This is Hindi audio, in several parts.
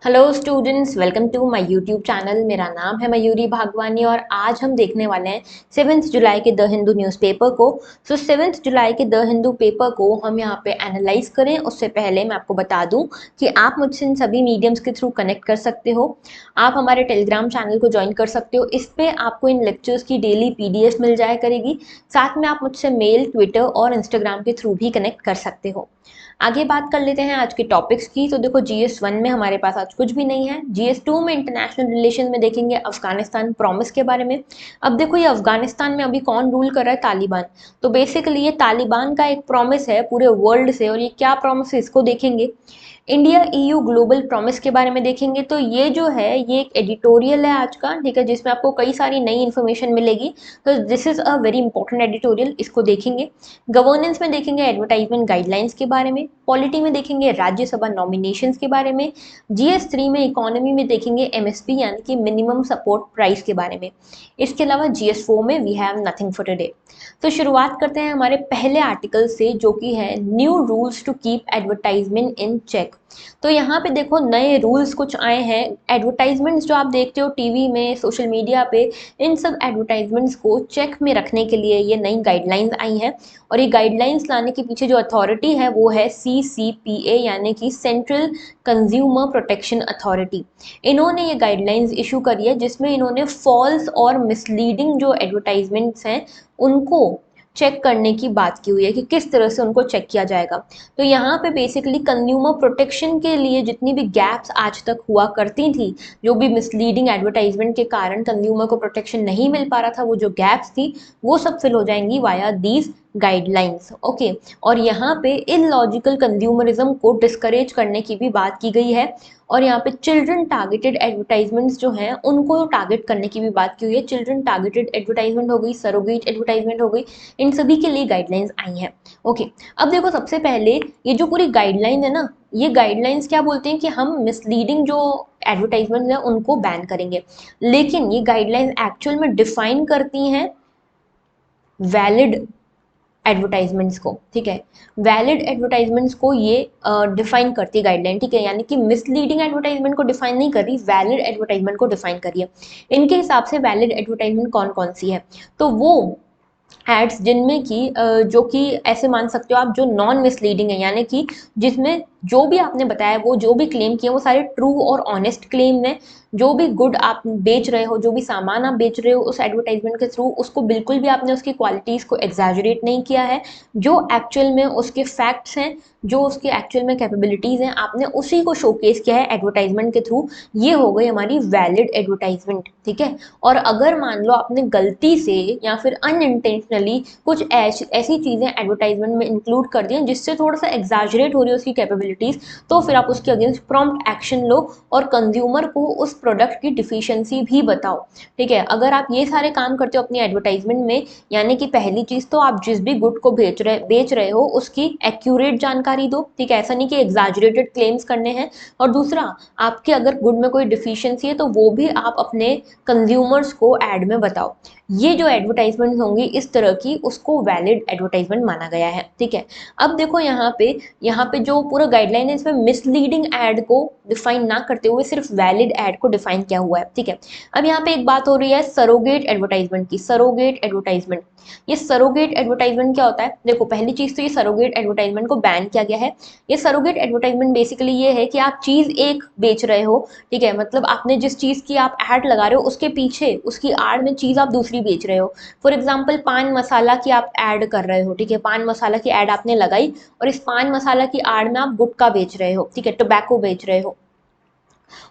Hello students, welcome to my YouTube channel. मेरा नाम है मयूरी भागवानी और आज हम देखने वाले हैं 7 जुलाई के द हिंदू न्यूज़पेपर को। 7 जुलाई के द हिंदू पेपर को हम यहाँ पे एनालाइज करें उससे पहले मैं आपको बता दूं कि आप मुझसे इन सभी मीडियम्स के थ्रू कनेक्ट कर सकते हो। आप हमारे टेलीग्राम चैनल को ज्वाइन कर सकते हो। इस पे आपको इन लेक्चर्स की डेली पीडीएफ मिल जाया करेगी। साथ में आप मुझसे मेल, ट्विटर और इंस्टाग्राम के थ्रू भी कनेक्ट कर सकते हो। आगे बात कर लेते हैं आज के टॉपिक्स की। तो देखो, GS1 में हमारे पास आज कुछ भी नहीं है। GS2 में इंटरनेशनल रिलेशन में देखेंगे अफगानिस्तान प्रॉमिस के बारे में। अब देखो, ये अफगानिस्तान में अभी कौन रूल कर रहा है? तालिबान। तो बेसिकली ये तालिबान का एक प्रॉमिस है पूरे वर्ल्ड से, और ये क्या प्रॉमिस है इसको देखेंगे। इंडिया EU ग्लोबल प्रॉमिस के बारे में देखेंगे। तो ये जो है ये एक एडिटोरियल है आज का, ठीक है, जिसमें आपको कई सारी नई इन्फॉर्मेशन मिलेगी। तो this is a very important editorial, इसको देखेंगे। गवर्नेंस में देखेंगे एडवर्टाइजमेंट गाइडलाइंस के बारे में। पॉलिटी में देखेंगे राज्यसभा नॉमिनेशंस के बारे में। GS3 में इकोनॉमी में देखेंगे MSP यानी कि मिनिमम सपोर्ट प्राइस के बारे में। इसके अलावा GS4 में we have nothing for today. तो शुरुआत करते हैं हमारे पहले आर्टिकल से, जो कि है new rules to keep advertisement in check. तो यहाँ पे देखो, नए रूल्स कुछ आए हैं। एडवर्टाइजमेंट्स जो आप देखते हो टीवी में, सोशल मीडिया पे, इन सब एडवर्टाइजमेंट्स को चेक में रखने के लिए ये नई गाइडलाइंस आई हैं। और ये गाइडलाइंस लाने के पीछे जो अथॉरिटी है वो है CCPA यानी कि सेंट्रल कंज्यूमर प्रोटेक्शन अथॉरिटी। इन्होंने ये गाइडलाइंस इशू करी है, जिसमें इन्होंने फॉल्स और मिसलीडिंग जो एडवर्टाइजमेंट्स हैं उनको चेक करने की बात की हुई है कि किस तरह से उनको चेक किया जाएगा। तो यहाँ पे बेसिकली कंज्यूमर प्रोटेक्शन के लिए जितनी भी गैप्स आज तक हुआ करती थी, जो भी मिसलीडिंग एडवर्टाइजमेंट के कारण कंज्यूमर को प्रोटेक्शन नहीं मिल पा रहा था, वो जो गैप्स थी वो सब फिल हो जाएंगी वाया दीज गाइडलाइंस। ओके। और यहाँ पे इलॉजिकल कंज्यूमरिज्म को डिस्करेज करने की भी बात की गई है। और यहाँ पे चिल्ड्रन टारगेटेड एडवर्टाइजमेंट्स जो हैं उनको टारगेट करने की भी बात की हुई है। चिल्ड्रन टारगेटेड एडवर्टाइजमेंट हो गई, सरोगेट एडवर्टाइजमेंट हो गई, इन सभी के लिए गाइडलाइंस आई हैं। ओके। अब देखो, सबसे पहले ये जो पूरी गाइडलाइन है ना, ये गाइडलाइंस क्या बोलते हैं कि हम मिसलीडिंग जो एडवर्टाइजमेंट है उनको बैन करेंगे। लेकिन ये गाइडलाइंस एक्चुअल में डिफाइन करती हैं वैलिड एडवर्टाइजमेंट्स को, ठीक है। वैलिड एडवर्टाइजमेंट्स को ये डिफाइन करती है गाइडलाइन, ठीक है। यानी कि मिसलीडिंग एडवर्टाइजमेंट को डिफाइन नहीं कर रही, वैलिड एडवर्टाइजमेंट को डिफाइन कर रही है। इनके हिसाब से वैलिड एडवर्टाइजमेंट कौन कौन सी है? तो वो एड्स जिनमें कि जो कि ऐसे मान सकते हो आप, जो नॉन मिसलीडिंग है, यानी कि जिसमें जो भी आपने बताया, वो जो भी क्लेम किए वो सारे ट्रू और ऑनेस्ट क्लेम है। जो भी गुड आप बेच रहे हो, जो भी सामान आप बेच रहे हो उस एडवर्टाइजमेंट के थ्रू, उसको बिल्कुल भी आपने उसकी क्वालिटीज़ को एग्जैजरेट नहीं किया है। जो एक्चुअल में उसके फैक्ट्स हैं, जो उसकी एक्चुअल में कैपेबिलिटीज़ हैं, आपने उसी को शोकेस किया है एडवर्टाइजमेंट के थ्रू। ये हो गई हमारी वैलिड एडवर्टाइजमेंट, ठीक है। और अगर मान लो आपने गलती से या फिर अनइंटेंशनली कुछ ऐसी चीज़ें एडवर्टाइजमेंट में इंक्लूड कर दी जिससे थोड़ा सा एग्जैजरेट हो रही है उसकी कैपेबिलिटीज़, तो फिर आप उसके अगेंस्ट प्रॉम्प्ट एक्शन लो और कंज्यूमर को उस प्रोडक्ट की डिफिशियंसी भी बताओ, ठीक है। अगर आप ये सारे काम करते हो अपनी एडवर्टाइजमेंट में, यानी कि पहली चीज़ तो आप जिस भी गुड को बेच रहे हो उसकी एक्यूरेट जानकारी दो, ठीक है। ऐसा नहीं कि एग्जैजरेटेड क्लेम्स करने हैं। और दूसरा, आपके अगर गुड में कोई डिफिशियंसी है तो वो भी आप अपने कंज्यूमर्स को एड में बताओ। ये जो एडवर्टाइजमेंट होंगी इस तरह की, उसको वैलिड एडवर्टाइजमेंट माना गया है, ठीक है। अब देखो, यहाँ पे जो पूरा गाइडलाइन है इसमें मिसलीडिंग एड को डिफाइन ना करते हुए सिर्फ वैलिड एड को डिफाइन किया हुआ है, ठीक है। अब यहाँ पे एक बात हो रही है सरोगेट एडवर्टाइजमेंट की। सरोगेट एडवर्टाइजमेंट, ये सरोगेट एडवर्टाइजमेंट क्या होता है? देखो, पहली चीज तो ये सरोगेट एडवर्टाइजमेंट को बैन किया गया है। ये सरोगेट एडवर्टाइजमेंट बेसिकली ये है कि आप चीज एक बेच रहे हो, ठीक है। मतलब आपने जिस चीज की आप ऐड लगा रहे हो उसके पीछे, उसकी आड़ में चीज आप दूसरी बेच रहे हो। फॉर एग्जाम्पल, पान मसाला की आप ऐड कर रहे हो, ठीक है। पान मसाला की ऐड आपने लगाई और इस पान मसाला की आड़ में आप गुटखा बेच रहे हो, ठीक है, टोबैको बेच रहे हो।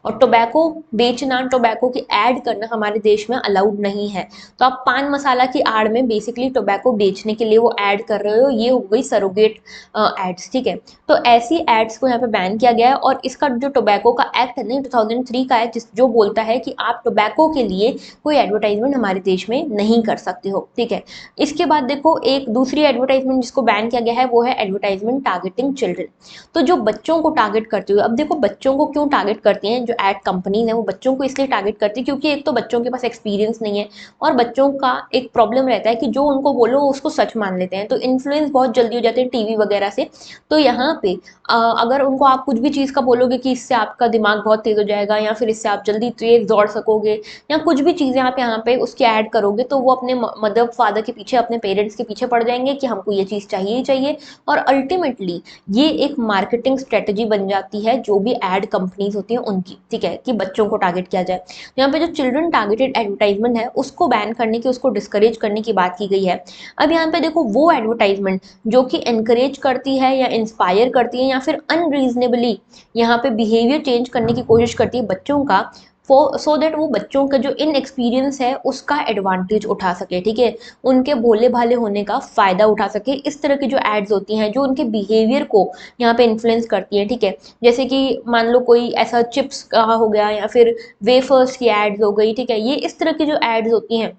और टोबैको बेचना, टोबैको की ऐड करना हमारे देश में अलाउड नहीं है। तो आप पान मसाला की आड़ में बेसिकली टोबैको बेचने के लिए वो ऐड कर रहे हो, ये हो गई सरोगेट एड्स, ठीक है। तो ऐसी एड्स को यहाँ पे बैन किया गया है। और इसका जो टोबैको का एक्ट है ना, 2003 का है, जो बोलता है कि आप टोबैको के लिए कोई एडवर्टाइजमेंट हमारे देश में नहीं कर सकते हो, ठीक है। इसके बाद देखो, एक दूसरी एडवर्टाइजमेंट जिसको बैन किया गया है वो है एडवर्टाइजमेंट टारगेटिंग चिल्ड्रन। तो जो बच्चों को टारगेट करती हुई, अब देखो बच्चों को क्यों टारगेट करती हैं, जो एड कंपनीज हैं वो बच्चों को इसलिए टारगेट करती है क्योंकि एक तो बच्चों के पास एक्सपीरियंस नहीं है और बच्चों का एक प्रॉब्लम रहता है कि जो उनको बोलो उसको सच मान लेते हैं, तो इन्फ्लुएंस बहुत जल्दी हो जाते हैं टीवी वगैरह से। तो यहाँ पे अगर उनको आप कुछ भी चीज़ का बोलोगे कि इससे आपका दिमाग बहुत तेज हो जाएगा या फिर इससे आप जल्दी तेज दौड़ सकोगे या कुछ भी चीज़ें आप यहाँ पे उसकी ऐड करोगे, तो वो अपने मदर फादर के पीछे, अपने पेरेंट्स के पीछे पड़ जाएंगे कि हमको ये चीज़ चाहिए ही चाहिए। और अल्टीमेटली ये एक मार्केटिंग स्ट्रेटजी बन जाती है जो भी एड कंपनीज होती हैं उनकी, ठीक है, कि बच्चों को टारगेट किया जाए। यहाँ पे जो चिल्ड्रन टारगेटेड एडवर्टाइजमेंट है उसको बैन करने की, उसको डिस्करेज करने की बात की गई है। अब यहाँ पे देखो वो एडवर्टाइजमेंट जो कि एनकरेज करती है या इंस्पायर करती है या फिर अनरीजनेबली यहाँ पे बिहेवियर चेंज करने की कोशिश करती है बच्चों का, सो दैट वो बच्चों का जो इन एक्सपीरियंस है उसका एडवांटेज उठा सके, ठीक है, उनके भोले भाले होने का फायदा उठा सके। इस तरह की जो एड्स होती हैं जो उनके बिहेवियर को यहाँ पे इन्फ्लुएंस करती हैं, ठीक है, जैसे कि मान लो कोई ऐसा चिप्स का हो गया या फिर वेफर्स की एड्स हो गई, ठीक है, ये इस तरह की जो एड्स होती हैं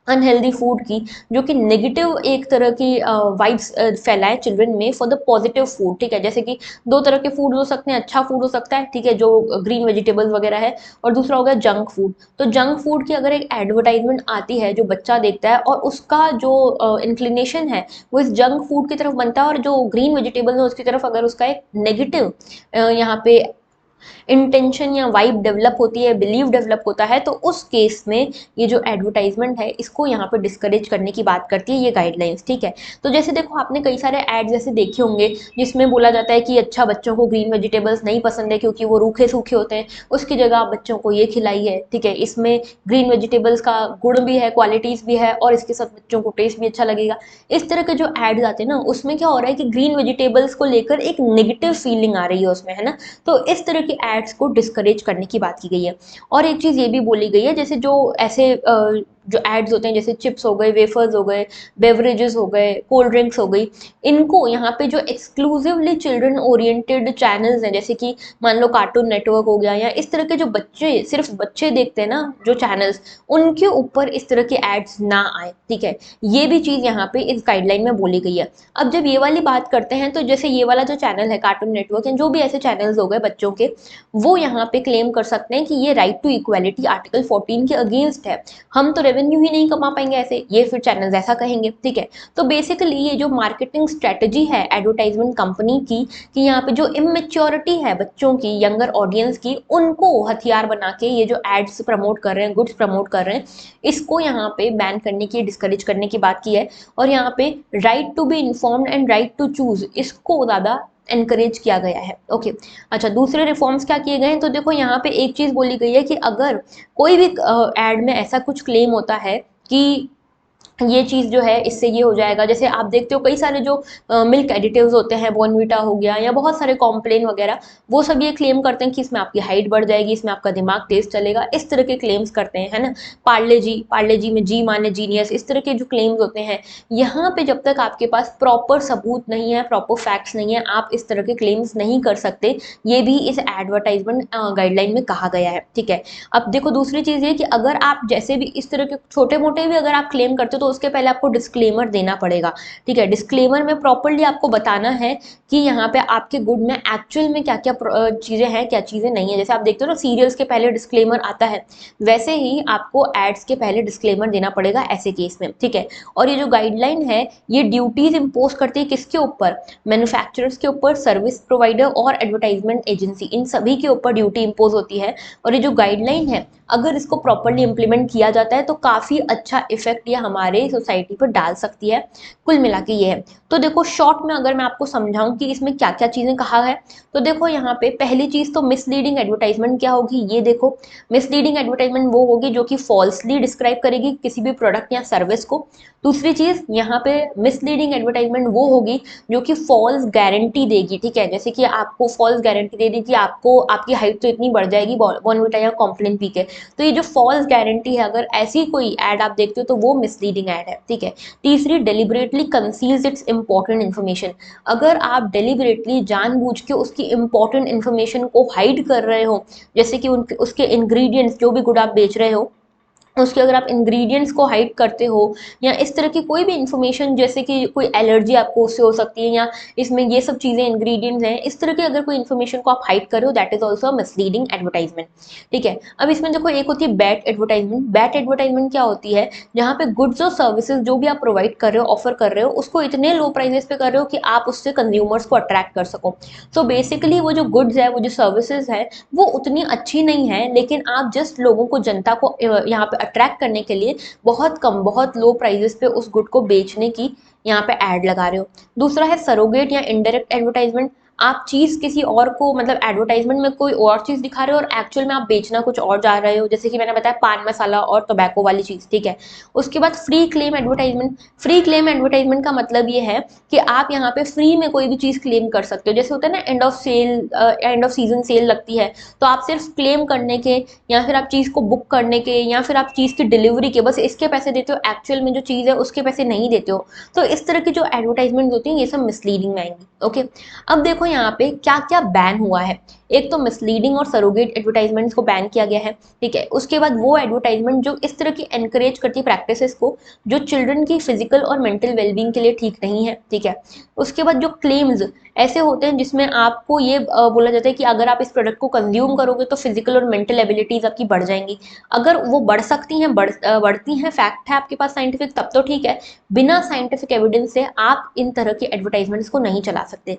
अनहेल्दी फूड की, जो कि नेगेटिव एक तरह की वाइब्स फैलाए चिल्ड्रन में फॉर द पॉजिटिव फूड, ठीक है, जैसे कि दो तरह के फूड हो सकते हैं, अच्छा फूड हो सकता है, ठीक है, जो ग्रीन वेजिटेबल्स वगैरह है, और दूसरा हो गया जंक फूड। तो जंक फूड की अगर एक एडवर्टाइजमेंट आती है जो बच्चा देखता है और उसका जो इंक्लिनेशन है वो इस जंक फूड की तरफ बनता है, और जो ग्रीन वेजिटेबल है उसकी तरफ अगर उसका एक नेगेटिव यहाँ पे इंटेंशन या वाइब डेवलप होती है, बिलीव डेवलप होता है, तो उस केस में ये जो एडवर्टाइजमेंट है इसको यहाँ पे डिस्करेज करने की बात करती है ये गाइडलाइंस, ठीक है। तो जैसे देखो आपने कई सारे एड्स जैसे देखे होंगे जिसमें बोला जाता है कि अच्छा बच्चों को ग्रीन वेजिटेबल्स नहीं पसंद है क्योंकि वो रूखे सूखे होते हैं, उसकी जगह आप बच्चों को ये खिलाई है, ठीक है, इसमें ग्रीन वेजिटेबल्स का गुण भी है, क्वालिटीज भी है और इसके साथ बच्चों को टेस्ट भी अच्छा लगेगा। इस तरह के जो एड्स आते हैं ना उसमें क्या हो रहा है कि ग्रीन वेजिटेबल्स को लेकर एक नेगेटिव फीलिंग आ रही है उसमें, है ना। तो इस तरह की एड्स को डिस्करेज करने की बात की गई है। और एक चीज़ ये भी बोली गई है, जैसे जो ऐसे जो एड्स होते हैं जैसे चिप्स हो गए, वेफर्स हो गए, बेवरेजेस हो गए, कोल्ड ड्रिंक्स हो गई, इनको यहाँ पे जो एक्सक्लूसिवली चिल्ड्रन ओरिएंटेड चैनल्स हैं जैसे कि मान लो कार्टून नेटवर्क हो गया या इस तरह के जो बच्चे, सिर्फ बच्चे देखते हैं ना जो चैनल्स, उनके ऊपर इस तरह के एड्स ना आए, ठीक है, ये भी चीज़ यहाँ पे इस गाइडलाइन में बोली गई है। अब जब ये वाली बात करते हैं तो जैसे ये वाला जो चैनल है कार्टून नेटवर्क या जो भी ऐसे चैनल्स हो गए बच्चों के, वो यहाँ पे क्लेम कर सकते हैं कि ये राइट टू इक्वालिटी आर्टिकल 14 के अगेंस्ट है, हम तो रेवेन्यू ही नहीं कमा पाएंगे ऐसे, ये फिर चैनल्स ऐसा कहेंगे, ठीक है। तो बेसिकली ये जो मार्केटिंग स्ट्रेटजी है एडवर्टाइजमेंट कंपनी की कि यहाँ पे जो इमेच्योरिटी है बच्चों की, यंगर ऑडियंस की, उनको हथियार बना के ये जो एड्स प्रमोट कर रहे हैं, गुड्स प्रमोट कर रहे हैं, इसको यहाँ पे बैन करने की, डिस्करेज करने की बात की है। और यहाँ पे right to be informed and right to choose, इसको ज़्यादा एनकरेज किया गया है, ओके। अच्छा, दूसरे रिफॉर्म्स क्या किए गए हैं, तो देखो यहाँ पे एक चीज़ बोली गई है कि अगर कोई भी एड में ऐसा कुछ क्लेम होता है कि ये चीज़ जो है इससे ये हो जाएगा, जैसे आप देखते हो कई सारे जो मिल्क एडिटिव्स होते हैं, बॉर्नविटा हो गया या बहुत सारे कॉम्प्लेन वगैरह, वो सब ये क्लेम करते हैं कि इसमें आपकी हाइट बढ़ जाएगी, इसमें आपका दिमाग तेज चलेगा, इस तरह के क्लेम्स करते हैं, है ना। पार्ले जी में जी माने जीनियस, इस तरह के जो क्लेम्स होते हैं, यहाँ पे जब तक आपके पास प्रॉपर सबूत नहीं है, प्रॉपर फैक्ट्स नहीं है, आप इस तरह के क्लेम्स नहीं कर सकते, ये भी इस एडवर्टाइजमेंट गाइडलाइन में कहा गया है, ठीक है। अब देखो दूसरी चीज़ ये कि अगर आप जैसे भी इस तरह के छोटे मोटे भी अगर आप क्लेम करते हो तो उसके पहले आपको डिस्क्लेमर देना पड़ेगा, ठीक है। डिस्क्लेमर में प्रॉपर्ली आपको बताना है कि यहाँ पे आपके गुड में एक्चुअल में क्या क्या चीज़ें हैं, क्या चीज़ें नहीं है। जैसे आप देखते हो ना सीरियल्स के पहले डिस्क्लेमर आता है, वैसे ही आपको एड्स के पहले डिस्क्लेमर देना पड़ेगा ऐसे केस में, ठीक है। और ये जो गाइडलाइन है ये ड्यूटीज इम्पोज करती है किसके ऊपर, मैन्युफैक्चरर्स के ऊपर, सर्विस प्रोवाइडर और एडवर्टाइजमेंट एजेंसी, इन सभी के ऊपर ड्यूटी इम्पोज होती है। और ये जो गाइडलाइन है अगर इसको प्रॉपरली इम्प्लीमेंट किया जाता है तो काफ़ी अच्छा इफेक्ट ये हमारे सोसाइटी पर डाल सकती है। कुल मिला के ये है। तो देखो शॉर्ट में अगर मैं आपको समझाऊं कि इसमें क्या क्या चीज़ें कहा है, तो देखो यहाँ पे पहली चीज़ तो मिसलीडिंग एडवर्टाइजमेंट क्या होगी, ये देखो मिसलीडिंग एडवर्टाइजमेंट वो होगी जो कि फॉल्सली डिस्क्राइब करेगी किसी भी प्रोडक्ट या सर्विस को। दूसरी चीज़ यहाँ पे मिसलीडिंग एडवर्टाइजमेंट वो होगी जो कि फॉल्स गारंटी देगी, ठीक है, जैसे कि आपको फॉल्स गारंटी दे दी कि आपको आपकी हाइट तो इतनी बढ़ जाएगी बॉर्नविटा या कॉम्प्लेन पी के, तो ये जो फॉल्स गारंटी है अगर ऐसी कोई ऐड आप देखते हो तो वो मिसलीडिंग ऐड है, ठीक है। तीसरी deliberately conceals it's important information, अगर आप डेलिबरेटली जानबूझ के उसकी इंपॉर्टेंट इन्फॉर्मेशन को हाइड कर रहे हो, जैसे कि उसके इंग्रेडिएंट्स जो भी गुड आप बेच रहे हो उसके अगर आप इंग्रेडिएंट्स को हाइड करते हो या इस तरह की कोई भी इंफॉर्मेशन, जैसे कि कोई एलर्जी आपको उससे हो सकती है या इसमें ये सब चीज़ें इंग्रेडिएंट्स हैं, इस तरह की अगर कोई इन्फॉर्मेशन को आप हाइड कर रहे हो, that is also misleading advertisement. ठीक है, अब इसमें देखो एक होती है बैड एडवर्टाइजमेंट। बैड एडवर्टाइजमेंट क्या होती है, जहाँ पे गुड्स और सर्विसेज जो भी आप प्रोवाइड कर रहे हो, ऑफर कर रहे हो, उसको इतने लो प्राइसेस पे कर रहे हो कि आप उससे कंज्यूमर्स को अट्रैक्ट कर सको। सो बेसिकली वो जो गुड्स है, वो जो सर्विसेज है, वो उतनी अच्छी नहीं है, लेकिन आप जस्ट लोगों को, जनता को यहाँ पे अट्रैक्ट करने के लिए बहुत कम, बहुत लो प्राइजेस पे उस गुड को बेचने की यहाँ पे ऐड लगा रहे हो। दूसरा है सरोगेट या इनडायरेक्ट एडवर्टाइजमेंट। आप चीज किसी और को, मतलब एडवर्टाइजमेंट में कोई और चीज दिखा रहे हो और एक्चुअल में आप बेचना कुछ और जा रहे हो, जैसे कि मैंने बताया पान मसाला और टोबैको वाली चीज। ठीक है, उसके बाद free claim advertisement. Free claim advertisement का मतलब ये है कि आप यहाँ पे फ्री में कोई भी चीज क्लेम कर सकते हो। जैसे होता है ना end of sale, end of season sale लगती है, तो आप सिर्फ क्लेम करने के या फिर आप चीज को बुक करने के या फिर आप चीज की डिलीवरी के बस इसके पैसे देते हो, एक्चुअल में जो चीज है उसके पैसे नहीं देते हो। तो इस तरह की जो एडवर्टाइजमेंट होती है, ये सब मिसलीडिंग में आएंगी। ओके, अब देखो यहाँ पे क्या क्या बैन हुआ है। एक तो मिसलीडिंग और सरोगेट एडवर्टाइजमेंट्स को बैन किया गया है। ठीक है, उसके बाद वो एडवर्टाइजमेंट जो इस तरह की एनकरेज करती है प्रैक्टिसेस को, जो चिल्ड्रन की फिजिकल और मेंटल वेलबींग के लिए ठीक नहीं है। ठीक है, उसके बाद जो क्लेम्स ऐसे होते हैं जिसमें आपको ये बोला जाता है कि अगर आप इस प्रोडक्ट को कंज्यूम करोगे तो फिजिकल और मेंटल एबिलिटीज आपकी बढ़ जाएंगी। अगर वो बढ़ सकती हैं, बढ़ती हैं, फैक्ट है आपके पास साइंटिफिक, तब तो ठीक है। बिना साइंटिफिक एविडेंस से आप इन तरह की एडवर्टाइजमेंट्स को नहीं चला सकते।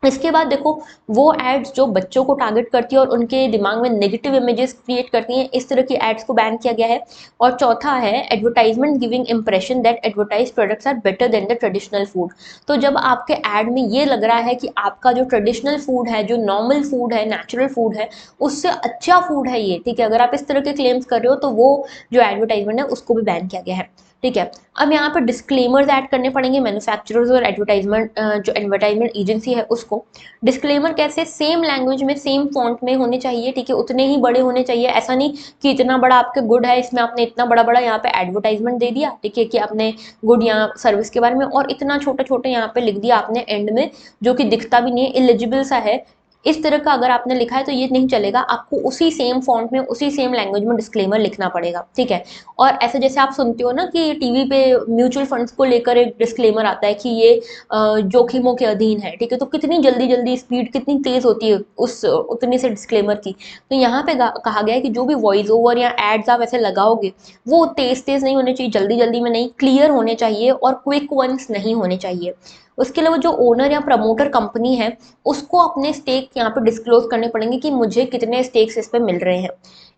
इसके बाद देखो, वो एड्स जो बच्चों को टारगेट करती है और उनके दिमाग में नेगेटिव इमेजेस क्रिएट करती हैं, इस तरह की एड्स को बैन किया गया है। और चौथा है advertisement giving impression that advertise products are better than the traditional food. तो जब आपके एड में ये लग रहा है कि आपका जो ट्रेडिशनल फूड है, जो नॉर्मल फूड है, नेचुरल फूड है, उससे अच्छा फूड है ये, ठीक है, अगर आप इस तरह के क्लेम्स कर रहे हो, तो वो जो एडवर्टाइजमेंट है उसको भी बैन किया गया है। ठीक है, अब यहाँ पर डिस्क्लेमर्स ऐड करने पड़ेंगे मैन्युफैक्चरर्स और एडवर्टाइजमेंट, जो एडवर्टाइजमेंट एजेंसी है उसको। डिस्क्लेमर कैसे, सेम लैंग्वेज में, सेम फॉन्ट में होने चाहिए। ठीक है, उतने ही बड़े होने चाहिए। ऐसा नहीं कि इतना बड़ा आपके गुड है, इसमें आपने इतना बड़ा बड़ा यहाँ पे एडवर्टाइजमेंट दे दिया, ठीक है, कि आपने गुड या सर्विस के बारे में, और इतना छोटा छोटा यहाँ पे लिख दिया आपने एंड में, जो कि दिखता भी नहीं है, इलिजिबल सा है। इस तरह का अगर आपने लिखा है तो ये नहीं चलेगा, आपको उसी सेम फॉन्ट में, उसी सेम लैंग्वेज में डिस्क्लेमर लिखना पड़ेगा। ठीक है, और ऐसे जैसे आप सुनते हो ना कि टीवी पे म्यूचुअल फंड्स को लेकर एक डिस्क्लेमर आता है कि ये जोखिमों के अधीन है। ठीक है, तो कितनी जल्दी जल्दी स्पीड कितनी तेज होती है उस उतनी से डिस्क्लेमर की। तो यहाँ पे कहा गया है कि जो भी वॉइस ओवर या एड्स आप ऐसे लगाओगे, वो तेज तेज नहीं होने चाहिए, जल्दी जल्दी में नहीं, क्लियर होने चाहिए और क्विक वंस नहीं होने चाहिए। उसके अलावा जो ओनर या प्रमोटर कंपनी है, उसको अपने स्टेक यहाँ पे डिस्क्लोज करने पड़ेंगे कि मुझे कितने स्टेक्स इस पे मिल रहे हैं।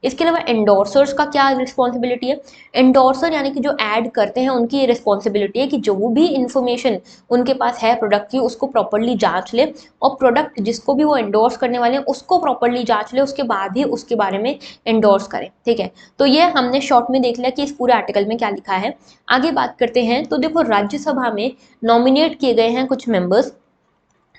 इसके अलावा एंडोर्सर्स का क्या रिस्पॉन्सिबिलिटी है। एंडोर्सर यानी कि जो ऐड करते हैं, उनकी ये रिस्पॉन्सिबिलिटी है कि जो भी इंफॉर्मेशन उनके पास है प्रोडक्ट की, उसको प्रॉपरली जांच ले, और प्रोडक्ट जिसको भी वो एंडोर्स करने वाले हैं उसको प्रॉपरली जांच ले, उसके बाद ही उसके बारे में एंडोर्स करें। ठीक है, तो ये हमने शॉर्ट में देख लिया कि इस पूरे आर्टिकल में क्या लिखा है। आगे बात करते हैं, तो देखो राज्यसभा में नॉमिनेट किए गए हैं कुछ मेंबर्स।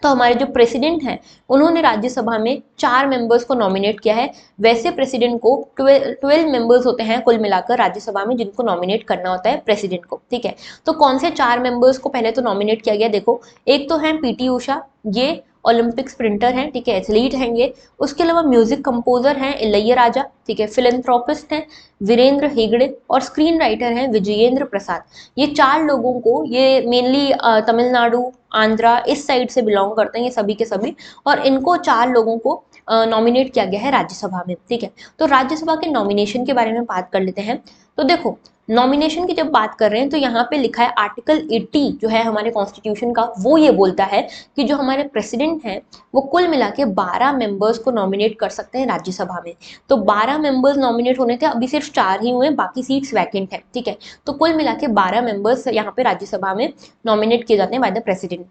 तो हमारे जो प्रेसिडेंट हैं, उन्होंने राज्यसभा में 4 मेंबर्स को नॉमिनेट किया है। वैसे प्रेसिडेंट को 12 मेंबर्स होते हैं कुल मिलाकर राज्यसभा में, जिनको नॉमिनेट करना होता है प्रेसिडेंट को। ठीक है, तो कौन से 4 मेंबर्स को पहले तो नॉमिनेट किया गया, देखो, एक तो है पीटी उषा, ये ओलंपिक स्प्रिंटर हैं, ठीक है, एथलीट हैं ये। उसके अलावा म्यूजिक कंपोजर हैं इलैयाराजा, ठीक है, फिलेंथ्रोपिस्ट हैं वीरेंद्र हेगड़े, और स्क्रीन राइटर हैं विजयेंद्र प्रसाद। ये 4 लोगों को, ये मेनली तमिलनाडु, आंध्रा, इस साइड से बिलोंग करते हैं ये सभी के सभी, और इनको 4 लोगों को नॉमिनेट किया गया है राज्यसभा में। ठीक है, तो राज्यसभा के नॉमिनेशन के बारे में बात कर लेते हैं। तो देखो, नॉमिनेशन की जब बात कर रहे हैं तो यहाँ पे लिखा है आर्टिकल 80 जो है हमारे कॉन्स्टिट्यूशन का, वो ये बोलता है कि जो हमारे प्रेसिडेंट हैं, वो कुल मिला के 12 मेंबर्स को नॉमिनेट कर सकते हैं राज्यसभा में। तो 12 मेंबर्स नॉमिनेट होने थे, अभी सिर्फ 4 ही हुए, बाकी सीट्स वैकेंट है। ठीक है, तो कुल मिला के 12 मेंबर्स यहाँ पे राज्यसभा में नॉमिनेट किए जाते हैं बाय द प्रेसिडेंट।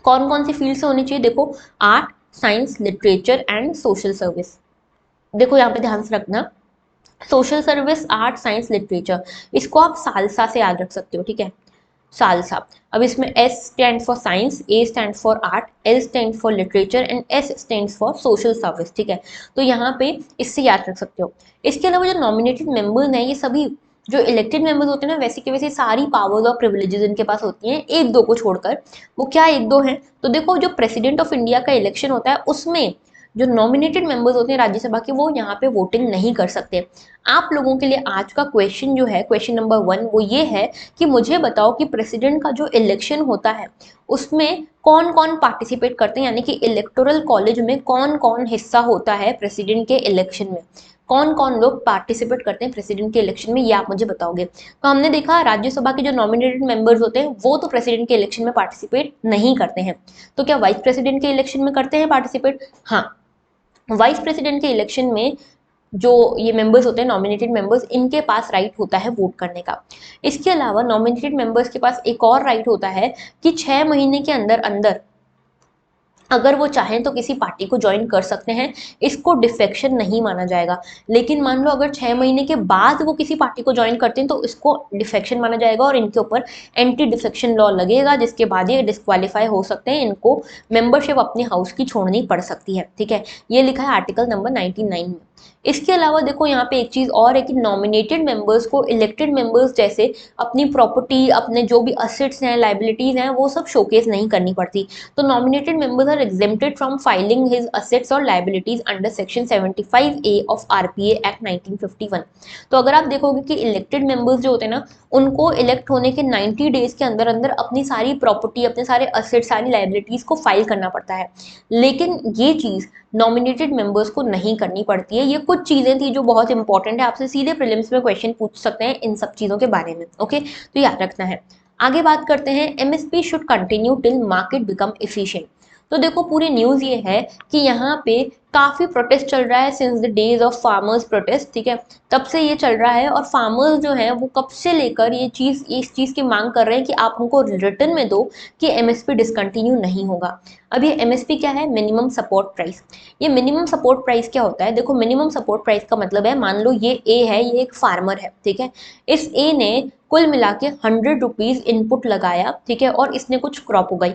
कौन कौन सी फील्ड से होने चाहिए, देखो, art, science, literature and social service. देखो यहाँ पे ध्यान से रखना, social service, art, science, literature, इसको आप सालसा से याद रख सकते हो। ठीक है, सालसा। अब इसमें S stand for science, A stand for art, L stand for literature and S stand for social service. ठीक है, तो यहाँ पे इससे याद रख सकते हो। इसके अलावा जो नॉमिनेटेड मेंबर्स हैं, ये सभी जो इलेक्टेड मेंबर्स होते हैं ना, वैसे के वैसे सारी पावर्स और प्रिविलेजेस इनके पास होती हैं, एक दो को छोड़कर। वो क्या एक दो हैं, तो देखो, जो प्रेसिडेंट ऑफ इंडिया का इलेक्शन होता है, उसमें जो नॉमिनेटेड मेंबर्स होते हैं राज्यसभा के वो यहाँ पे वोटिंग नहीं कर सकते। आप लोगों के लिए आज का क्वेश्चन जो है, क्वेश्चन नंबर 1 वो ये है कि मुझे बताओ कि प्रेसिडेंट का जो इलेक्शन होता है उसमें कौन कौन पार्टिसिपेट करते हैं, यानी कि इलेक्टोरल कॉलेज में कौन कौन हिस्सा होता है प्रेसिडेंट के इलेक्शन में, कौन कौन लोग पार्टिसिपेट करते हैं प्रेसिडेंट के इलेक्शन में, ये आप मुझे बताओगे। तो हमने देखा राज्यसभा के जो नॉमिनेटेड मेंबर्स होते हैं वो तो प्रेसिडेंट के इलेक्शन में पार्टिसिपेट नहीं करते हैं, तो क्या वाइस प्रेसिडेंट के इलेक्शन में करते हैं पार्टिसिपेट? हाँ, वाइस प्रेसिडेंट के इलेक्शन में जो ये मेंबर्स होते हैं नॉमिनेटेड मेंबर्स, इनके पास राइट होता है वोट करने का। इसके अलावा नॉमिनेटेड मेंबर्स के पास एक और राइट होता है कि 6 महीने के अंदर अंदर अगर वो चाहें तो किसी पार्टी को ज्वाइन कर सकते हैं, इसको डिफेक्शन नहीं माना जाएगा। लेकिन मान लो अगर 6 महीने के बाद वो किसी पार्टी को ज्वाइन करते हैं तो इसको डिफेक्शन माना जाएगा और इनके ऊपर एंटी डिफेक्शन लॉ लगेगा, जिसके बाद ये डिस्क्वालीफाई हो सकते हैं, इनको मेंबरशिप अपने हाउस की छोड़नी पड़ सकती है। ठीक है, ये लिखा है आर्टिकल नंबर 99 में। इसके अलावा देखो यहाँ पे एक चीज और है कि नॉमिनेटेड मेंबर्स को इलेक्टेड मेंबर्स जैसे अपनी प्रॉपर्टी, अपने जो भी असेट्स हैं, लाइबिलिटीज हैं, वो सब शोकेस नहीं करनी पड़ती। तो nominated members are exempted from filing his assets or liabilities under section 75A of RPA Act 1951। तो अगर आप देखोगे कि इलेक्टेड मेंबर्स जो होते हैं ना, उनको इलेक्ट होने के 90 डेज के अंदर अंदर अपनी सारी प्रॉपर्टी, अपने सारे असेट्स, सारी लाइबिलिटीज को फाइल करना पड़ता है। लेकिन ये चीज नॉमिनेटेड मेंबर्स को नहीं करनी पड़ती है। ये कुछ चीजें थी जो बहुत इंपॉर्टेंट है, आपसे सीधे प्रीलिम्स में क्वेश्चन पूछ सकते हैं इन सब चीजों के बारे में। ओके, तो याद रखना है। आगे बात करते हैं, MSP should continue till market become efficient. तो देखो पूरी न्यूज ये है कि यहाँ पे काफी प्रोटेस्ट चल रहा है since the days of farmers protest. ठीक है, तब से ये चल रहा है और फार्मर्स जो है वो कब से लेकर इस चीज की मांग कर रहे हैं कि आप हमको रिटर्न में दो कि एमएसपी डिसकंटिन्यू नहीं होगा। अब ये एमएसपी क्या है? Minimum support price. ये मिनिमम सपोर्ट प्राइस क्या होता है? देखो मिनिमम सपोर्ट प्राइस का मतलब है, मान लो ये ए है, ये एक फार्मर है, ठीक है, इस ए ने कुल मिला के 100 रुपीज इनपुट लगाया, ठीक है, और इसने कुछ क्रॉप उगाई।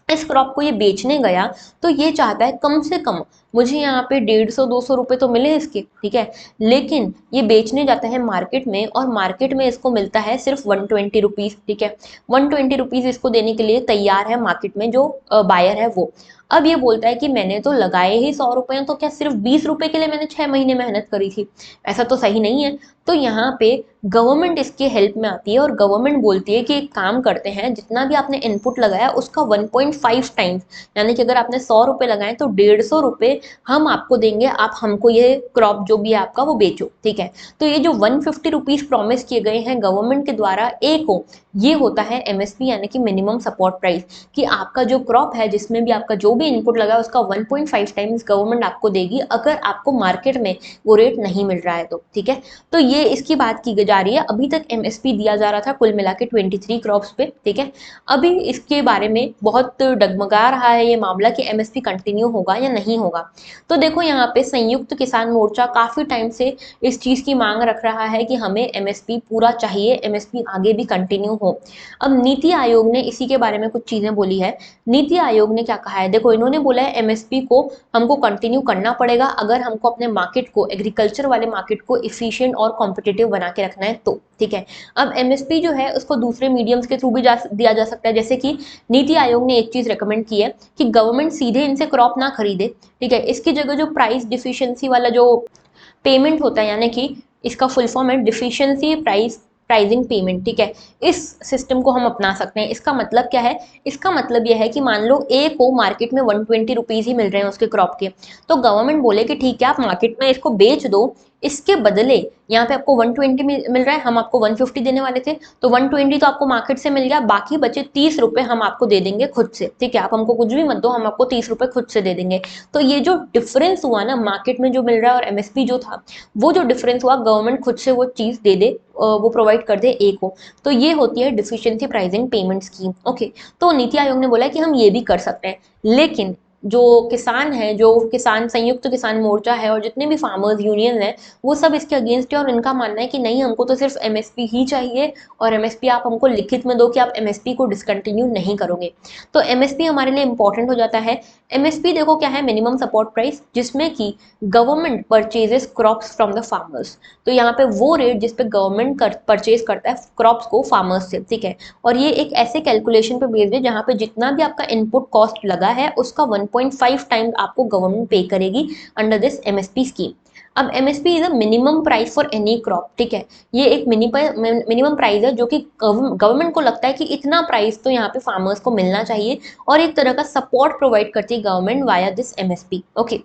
इस क्रॉप को ये बेचने गया तो ये चाहता है कम से कम मुझे यहाँ पे 150-200 रुपए तो मिले इसके, ठीक है, लेकिन ये बेचने जाता है मार्केट में और मार्केट में इसको मिलता है सिर्फ 120 रुपीज। ठीक है, 120 रुपीज इसको देने के लिए तैयार है मार्केट में जो बायर है वो। अब ये बोलता है कि मैंने तो लगाए ही 100 रुपए, तो क्या सिर्फ 20 रुपए के लिए मैंने 6 महीने मेहनत करी थी? ऐसा तो सही नहीं है। तो यहाँ पे गवर्नमेंट इसके हेल्प में आती है और गवर्नमेंट बोलती है कि एक काम करते हैं, जितना भी आपने इनपुट लगाया उसका 1.5 टाइम्स, यानी कि अगर आपने 100 रुपए लगाए तो 150 रुपए हम आपको देंगे, आप हमको ये क्रॉप जो भी है आपका वो बेचो। ठीक है, तो ये जो 150 रुपीज प्रॉमिस किए गए हैं गवर्नमेंट के द्वारा ए को, ये होता है एमएसपी यानी कि मिनिमम सपोर्ट प्राइस, कि आपका जो क्रॉप है जिसमें भी आपका जो भी इनपुट लगा है उसका 1.5 टाइम्स गवर्नमेंट आपको देगी अगर आपको मार्केट में वो रेट नहीं मिल रहा है तो। ठीक है, तो ये इसकी बात की जा रही है। अभी तक एमएसपी दिया जा रहा था कुल मिला के 23 क्रॉप्स पे। ठीक है, अभी इसके बारे में बहुत डगमगा रहा है ये मामला कि एमएसपी कंटिन्यू होगा या नहीं होगा। तो देखो यहाँ पे संयुक्त किसान मोर्चा काफी टाइम से इस चीज की मांग रख रहा है कि हमें एमएसपी पूरा चाहिए, एमएसपी आगे भी कंटिन्यू हो। अब नीति आयोग ने इसी के बारे में कुछ चीजें बोली है। नीति आयोग ने क्या कहा है, देखो इन्होंने बोला है एमएसपी को हमको कंटिन्यू करना पड़ेगा अगर हमको अपने मार्केट को, एग्रीकल्चर वाले मार्केट को इफिशिएंट और कॉम्पिटिटिव बना के रखना है तो। ठीक है, अब एमएसपी जो है उसको दूसरे मीडियम्स के थ्रू भी दिया जा सकता है, जैसे कि नीति आयोग ने एक चीज रिकमेंड की है कि गवर्नमेंट सीधे इनसे क्रॉप ना खरीदे। ठीक है, इसकी जगह जो प्राइस डिफिशियंसी वाला जो पेमेंट होता है, यानी कि इसका फुल फॉर्म है डिफिशियंसी प्राइजिंग पेमेंट। ठीक है, इस सिस्टम को हम अपना सकते हैं। इसका मतलब क्या है? इसका मतलब यह है कि मान लो ए को मार्केट में 120 रुपीज ही मिल रहे हैं उसके क्रॉप के, तो गवर्नमेंट बोले कि ठीक है आप मार्केट में इसको बेच दो, इसके बदले यहाँ पे आपको 120 मिल रहा है, हम आपको 150 देने वाले थे, तो 120 तो आपको मार्केट से मिल गया, बाकी बचे 30 रुपए हम आपको दे देंगे खुद से। ठीक है, आप हमको कुछ भी मत दो, हम आपको 30 रुपए खुद से दे देंगे। तो ये जो डिफरेंस हुआ ना मार्केट में जो मिल रहा है और एमएसपी जो था, वो जो डिफरेंस हुआ गवर्नमेंट खुद से वो चीज दे दे, वो प्रोवाइड कर दे ए को, तो ये होती है deficiency pricing payment scheme. Okay, तो नीति आयोग ने बोला कि हम ये भी कर सकते हैं, लेकिन जो किसान है, जो किसान संयुक्त किसान मोर्चा है और जितने भी फार्मर्स यूनियन है, वो सब इसके अगेंस्ट है और इनका मानना है कि नहीं, हमको तो सिर्फ एमएसपी ही चाहिए और एमएसपी आप हमको लिखित में दो कि आप एमएसपी को डिसकंटिन्यू नहीं करोगे। तो एमएसपी हमारे लिए इंपॉर्टेंट हो जाता है। एमएसपी देखो क्या है, मिनिमम सपोर्ट प्राइस, जिसमें कि government purchases crops from the farmers. तो यहाँ पे वो रेट जिसपे गवर्नमेंट परचेज करता है क्रॉप्स को फार्मर्स से। ठीक है, और ये एक ऐसे कैलकुलेशन पे बेस्ड है जहाँ पे जितना भी आपका इनपुट कॉस्ट लगा है उसका 1.5 टाइम्स आपको गवर्नमेंट पे करेगी अंडर दिस एमएसपी स्कीम। अब MSP is a minimum price for any crop, ठीक है, ये एक मिनिमम प्राइस है जो कि गवर्नमेंट को लगता है कि इतना प्राइस तो यहाँ पे फार्मर्स को मिलना चाहिए, और एक तरह का सपोर्ट प्रोवाइड करती है government via this MSP. Okay,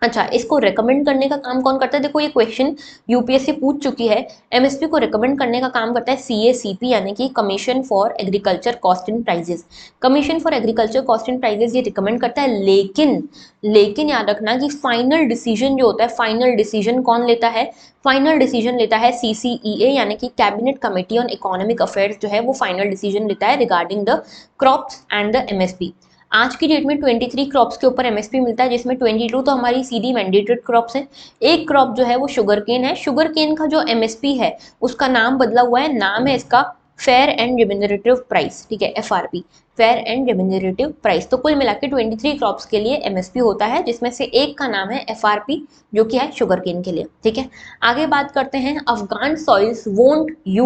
अच्छा, इसको रेकमेंड करने का काम कौन करता है? देखो ये क्वेश्चन यूपीएससी पूछ चुकी है। एमएसपी को रेकमेंड करने का काम करता है सीएसीपी, यानी कि commission for agriculture cost and prices. Commission for agriculture cost and prices ये रिकमेंड करता है, लेकिन याद रखना कि फाइनल डिसीजन जो होता है, फाइनल डिसीजन कौन लेता है? फाइनल डिसीजन लेता है सीसीईए, यानी कि cabinet committee on economic affairs जो है वो फाइनल डिसीजन लेता है regarding the crops and the MSP. आज की डेट में 23 क्रॉप्स के ऊपर एमएसपी मिलता है, जिसमें 22 तो हमारी सीधी मैंडेटेड क्रॉप्स हैं। एक क्रॉप जो है वो शुगर केन है। शुगर केन का जो एमएसपी है उसका नाम बदला हुआ है, नाम है इसका फेयर एंड रेम्यूनरेटिव प्राइस, ठीक है, FRP, fair and remunerative price. तो कुल मिला के 23 क्रॉप्स के लिए एमएसपी होता है, जिसमें से एक का नाम है एफआरपी, जो कि है शुगर केन के लिए, ठीक है। आगे बात करते हैं, Afghan soils won't be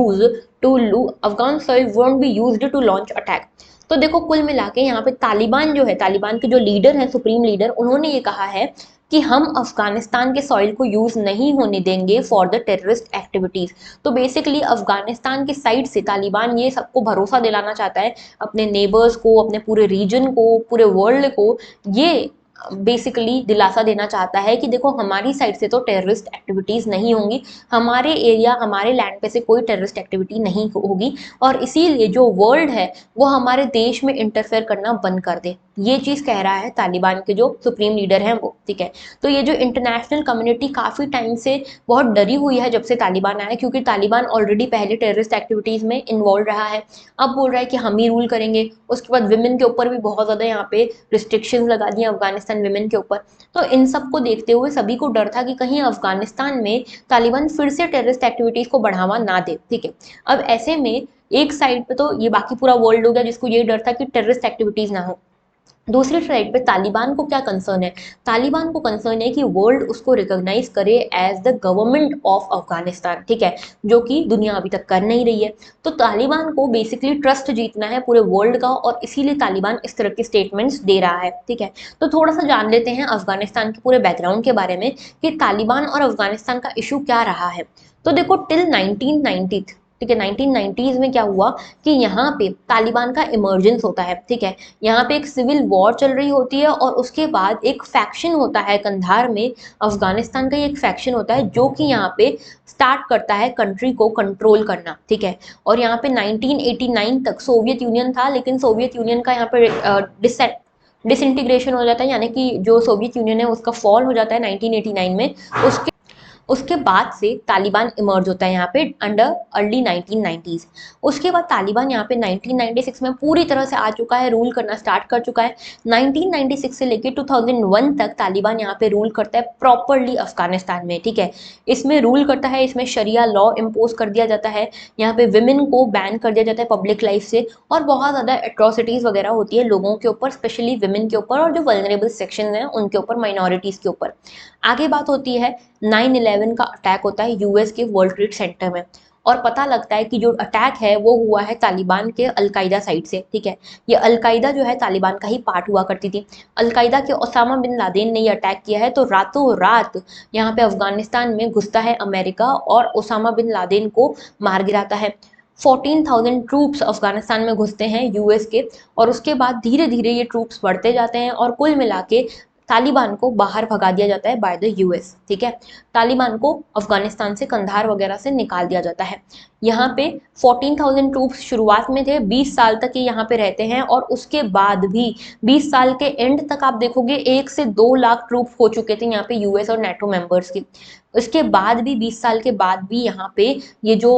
used to launch attack. तो देखो कुल मिला के यहाँ पे तालिबान जो है, तालिबान के जो लीडर हैं, सुप्रीम लीडर, उन्होंने ये कहा है कि हम अफगानिस्तान के सॉइल को यूज नहीं होने देंगे फॉर द टेररिस्ट एक्टिविटीज। तो बेसिकली अफगानिस्तान की साइड से तालिबान ये सबको भरोसा दिलाना चाहता है, अपने नेबर्स को, अपने पूरे रीजन को, पूरे वर्ल्ड को, ये बेसिकली दिलासा देना चाहता है कि देखो हमारी साइड से तो टेररिस्ट एक्टिविटीज नहीं होंगी, हमारे एरिया, हमारे लैंड पे से कोई टेररिस्ट एक्टिविटी नहीं होगी, और इसीलिए जो वर्ल्ड है वो हमारे देश में इंटरफेयर करना बंद कर दे। ये चीज कह रहा है तालिबान के जो सुप्रीम लीडर हैं वो, ठीक है। तो ये जो इंटरनेशनल कम्युनिटी काफी टाइम से बहुत डरी हुई है जब से तालिबान आया, क्योंकि तालिबान ऑलरेडी पहले टेररिस्ट एक्टिविटीज में इन्वॉल्व रहा है, अब बोल रहा है कि हम ही रूल करेंगे। उसके बाद विमेन के ऊपर भी बहुत ज्यादा यहाँ पे रिस्ट्रिक्शंस लगा दिए अफगानिस्तान विमेन के ऊपर। तो इन सब को देखते हुए सभी को डर था कि कहीं अफगानिस्तान में तालिबान फिर से टेररिस्ट एक्टिविटीज को बढ़ावा ना दे, ठीक है। अब ऐसे में एक साइड पे तो ये बाकी पूरा वर्ल्ड हो गया जिसको ये डर था कि टेररिस्ट एक्टिविटीज ना हो, दूसरी साइड पे तालिबान को क्या कंसर्न है? तालिबान को कंसर्न है कि वर्ल्ड उसको रिकॉग्नाइज करे as the government of Afghanistan, ठीक है, जो कि दुनिया अभी तक कर नहीं रही है। तो तालिबान को बेसिकली ट्रस्ट जीतना है पूरे वर्ल्ड का, और इसीलिए तालिबान इस तरह के स्टेटमेंट्स दे रहा है, ठीक है। तो थोड़ा सा जान लेते हैं अफगानिस्तान के पूरे बैकग्राउंड के बारे में कि तालिबान और अफगानिस्तान का इशू क्या रहा है। तो देखो टिल 1990, ठीक है, 1990s में क्या हुआ कि यहाँ पे तालिबान का इमर्जेंस होता है, ठीक है। यहाँ पे एक सिविल वॉर चल रही होती है, और उसके बाद एक फैक्शन होता है कंधार में, अफगानिस्तान का ही एक फैक्शन होता है जो कि यहाँ पे स्टार्ट करता है कंट्री को कंट्रोल करना, ठीक है। और यहाँ पे 1989 तक सोवियत यूनियन था, लेकिन सोवियत यूनियन का यहाँ पे डिसइंटीग्रेशन हो जाता है, यानी कि जो सोवियत यूनियन है उसका फॉल हो जाता है 1989 में। उसके बाद से तालिबान इमर्ज होता है यहाँ पे अंडर अर्ली 1990s। उसके बाद तालिबान यहाँ पे 1996 में पूरी तरह से आ चुका है, रूल करना स्टार्ट कर चुका है। 1996 से लेके 2001 तक तालिबान यहाँ पे रूल करता है प्रॉपरली अफगानिस्तान में, ठीक है। इसमें रूल करता है, इसमें शरिया लॉ इम्पोज कर दिया जाता है, यहाँ पे विमेन को बैन कर दिया जाता है पब्लिक लाइफ से, और बहुत ज़्यादा एट्रोसिटीज़ वगैरह होती है लोगों के ऊपर, स्पेशली विमेन के ऊपर, और जो वल्नरेबल सेक्शन हैं उनके ऊपर, माइनॉरिटीज़ के ऊपर। आगे बात होती है 9/11 का अटैक होता है यूएस के वर्ल्ड ट्रेड सेंटर में, और पता लगता है कि जो अटैक है वो हुआ है तालिबान के अलकायदा साइड से, ठीक है। ये अलकायदा जो है तालिबान का ही पार्ट हुआ करती थी। अलकायदा के ओसामा बिन लादेन ने ये अटैक किया है, तो रातों रात यहाँ पे अफगानिस्तान में घुसता है अमेरिका और ओसामा बिन लादेन को मार गिराता है। 14,000 ट्रूप्स अफगानिस्तान में घुसते हैं यूएस के, और उसके बाद धीरे धीरे ये ट्रूप्स बढ़ते जाते हैं, और कुल मिला के तालिबान को बाहर भगा दिया जाता है बाय द यूएस, ठीक है। तालिबान को अफगानिस्तान से कंधार वगैरह से निकाल दिया जाता है। यहाँ पे 14,000 ट्रूप्स शुरुआत में थे, 20 साल तक ये यहाँ पे रहते हैं, और उसके बाद भी 20 साल के एंड तक आप देखोगे 1 से 2 लाख ट्रूप हो चुके थे यहाँ पे यूएस और नेटो मेंबर्स के। उसके बाद भी 20 साल के बाद भी यहाँ पे ये जो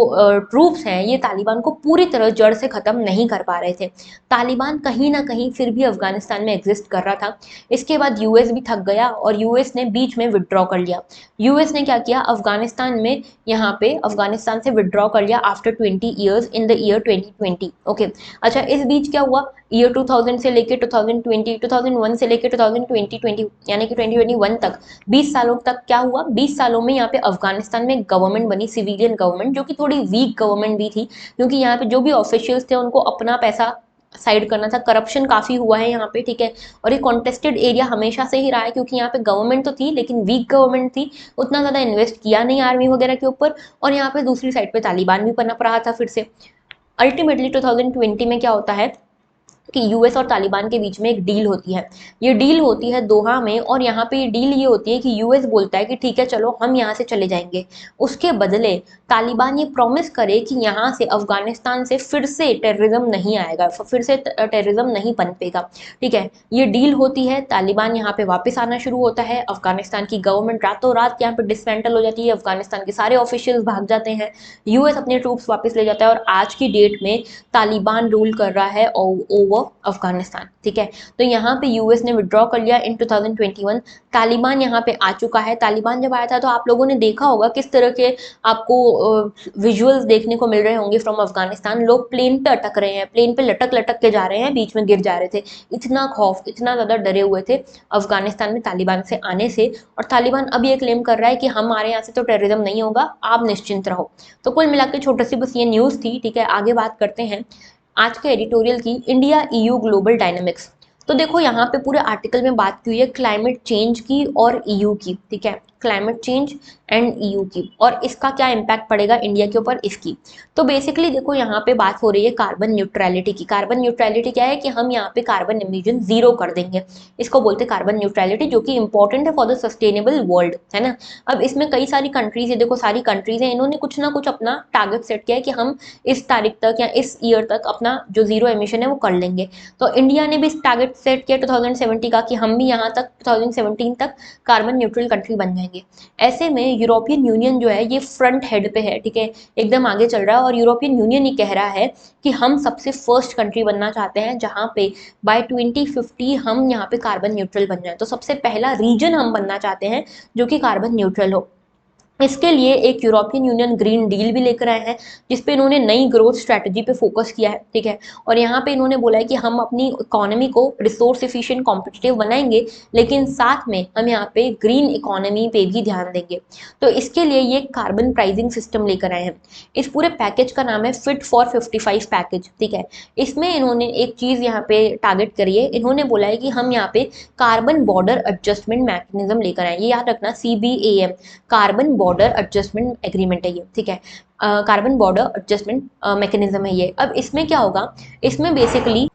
ट्रूप्स हैं ये तालिबान को पूरी तरह जड़ से ख़त्म नहीं कर पा रहे थे। तालिबान कहीं ना कहीं फिर भी अफगानिस्तान में एग्जिस्ट कर रहा था। इसके बाद यूएस भी थक गया, और यूएस ने बीच में विड्रॉ कर लिया। यूएस ने क्या किया, अफगानिस्तान में यहाँ पे अफगानिस्तान से विड्रॉ कर लिया after 20 years in the year 2020। Okay, अच्छा, इस बीच क्या हुआ, ईयर 2000 से लेके 2020, 2001 से लेके 2020 यानी कि 2021 तक 20 सालों तक क्या हुआ, 20 सालों में यहाँ पे अफगानिस्तान में गवर्नमेंट बनी, सिविलियन गवर्नमेंट, जो कि थोड़ी वीक गवर्नमेंट भी थी, क्योंकि यहाँ पे जो भी ऑफिशियल्स थे उनको अपना पैसा साइड करना था। करप्शन काफी हुआ है यहाँ पे, ठीक है, और ये कॉन्टेस्टेड एरिया हमेशा से ही रहा है, क्योंकि यहाँ पे गवर्नमेंट तो थी लेकिन वीक गवर्नमेंट थी, उतना ज्यादा इन्वेस्ट किया नहीं आर्मी वगैरह के ऊपर, और यहाँ पे दूसरी साइड पे तालिबान भी पनप रहा था फिर से। अल्टीमेटली 2020 में क्या होता है कि यूएस और तालिबान के बीच में एक डील होती है। ये डील होती है दोहा में, और यहाँ पे ये डील ये होती है कि यूएस बोलता है कि ठीक है चलो हम यहाँ से चले जाएंगे, उसके बदले तालिबान ये प्रॉमिस करे कि यहाँ से अफगानिस्तान से फिर से टेररिज्म नहीं आएगा, फिर से टेररिज्म नहीं पनपेगा, ठीक है। ये डील होती है, तालिबान यहाँ पे वापस आना शुरू होता है, अफगानिस्तान की गवर्नमेंट रातों रात यहाँ पे डिसमेंटल हो जाती है, अफगानिस्तान के सारे ऑफिशियल्स भाग जाते हैं, यूएस अपने ट्रूप्स वापस ले जाता है, और आज की डेट में तालिबान रूल कर रहा है ओवर अफगानिस्तान, ठीक है। तो यहाँ पे यूएस ने विड्रॉ कर लिया इन 2021, तालिबान यहाँ पे आ चुका है। तालिबान जब आया था तो आप लोगों ने देखा होगा किस तरह के आपको विजुअल्स देखने को मिल रहे होंगे फ्रॉम अफगानिस्तान। लोग प्लेन पे अटक रहे हैं, प्लेन पे लटक लटक के जा रहे हैं, बीच में गिर जा रहे थे, इतना खौफ, इतना ज्यादा डरे हुए थे अफगानिस्तान में तालिबान से आने से। और तालिबान अब ये क्लेम कर रहा है कि हमारे यहाँ से तो टेररिज्म नहीं होगा, आप निश्चिंत रहो। तो कुल मिलाकर छोटी सी बस ये न्यूज थी, ठीक है। आगे बात करते हैं आज के एडिटोरियल की, इंडिया ईयू ग्लोबल डायनामिक्स। तो देखो यहाँ पे पूरे आर्टिकल में बात की हुई है क्लाइमेट चेंज की और ईयू की, ठीक है, क्लाइमेट चेंज एंड ईयू की, और इसका क्या इम्पैक्ट पड़ेगा इंडिया के ऊपर इसकी। तो बेसिकली देखो यहाँ पे बात हो रही है कार्बन न्यूट्रलिटी की। कार्बन न्यूट्रलिटी क्या है कि हम यहाँ पे कार्बन एमिशन जीरो कर देंगे, इसको बोलते हैं कार्बन न्यूट्रलिटी, जो कि इंपॉर्टेंट है फॉर द सस्टेनेबल वर्ल्ड, है ना। अब इसमें कई सारी कंट्रीज है, देखो सारी कंट्रीज है, इन्होंने कुछ ना कुछ अपना टारगेट सेट किया है कि हम इस तारीख तक या इस ईयर तक अपना जो जीरो एमिशन है वो कर लेंगे। तो इंडिया ने भी इस टारगेट सेट किया 2070 का कि हम भी यहाँ तक 2017 तक कार्बन न्यूट्रल कंट्री बन जाएंगे। ऐसे में यूरोपियन यूनियन जो है ये फ्रंट हेड पे है, ठीक है, एकदम आगे चल रहा है, और यूरोपियन यूनियन ये कह रहा है कि हम सबसे फर्स्ट कंट्री बनना चाहते हैं जहां पे बाय 2050 हम यहाँ पे कार्बन न्यूट्रल बन जाए। तो सबसे पहला रीजन हम बनना चाहते हैं जो कि कार्बन न्यूट्रल हो। इसके लिए एक यूरोपियन यूनियन ग्रीन डील भी लेकर आए हैं, जिसपे इन्होंने नई ग्रोथ स्ट्रैटेजी पे फोकस किया है, ठीक है। और यहाँ पे इन्होंने बोला है कि हम अपनी इकोनॉमी को रिसोर्स एफिशिएंट कॉम्पिटिटिव बनाएंगे, लेकिन साथ में हम यहाँ पे ग्रीन इकोनॉमी पे भी ध्यान देंगे। तो इसके लिए ये कार्बन प्राइसिंग सिस्टम लेकर आए हैं। इस पूरे पैकेज का नाम है फिट फॉर 55 पैकेज, ठीक है। इसमें इन्होंने एक चीज यहाँ पे टारगेट करी है, इन्होंने बोला है कि हम यहाँ पे कार्बन बॉर्डर एडजस्टमेंट मैकेनिज्म लेकर आए, ये याद रखना, CBAM, carbon border adjustment agreement है ये, ठीक है, कार्बन बॉर्डर एडजस्टमेंट मैकेनिज्म है ये। अब इसमें क्या होगा, इसमें बेसिकली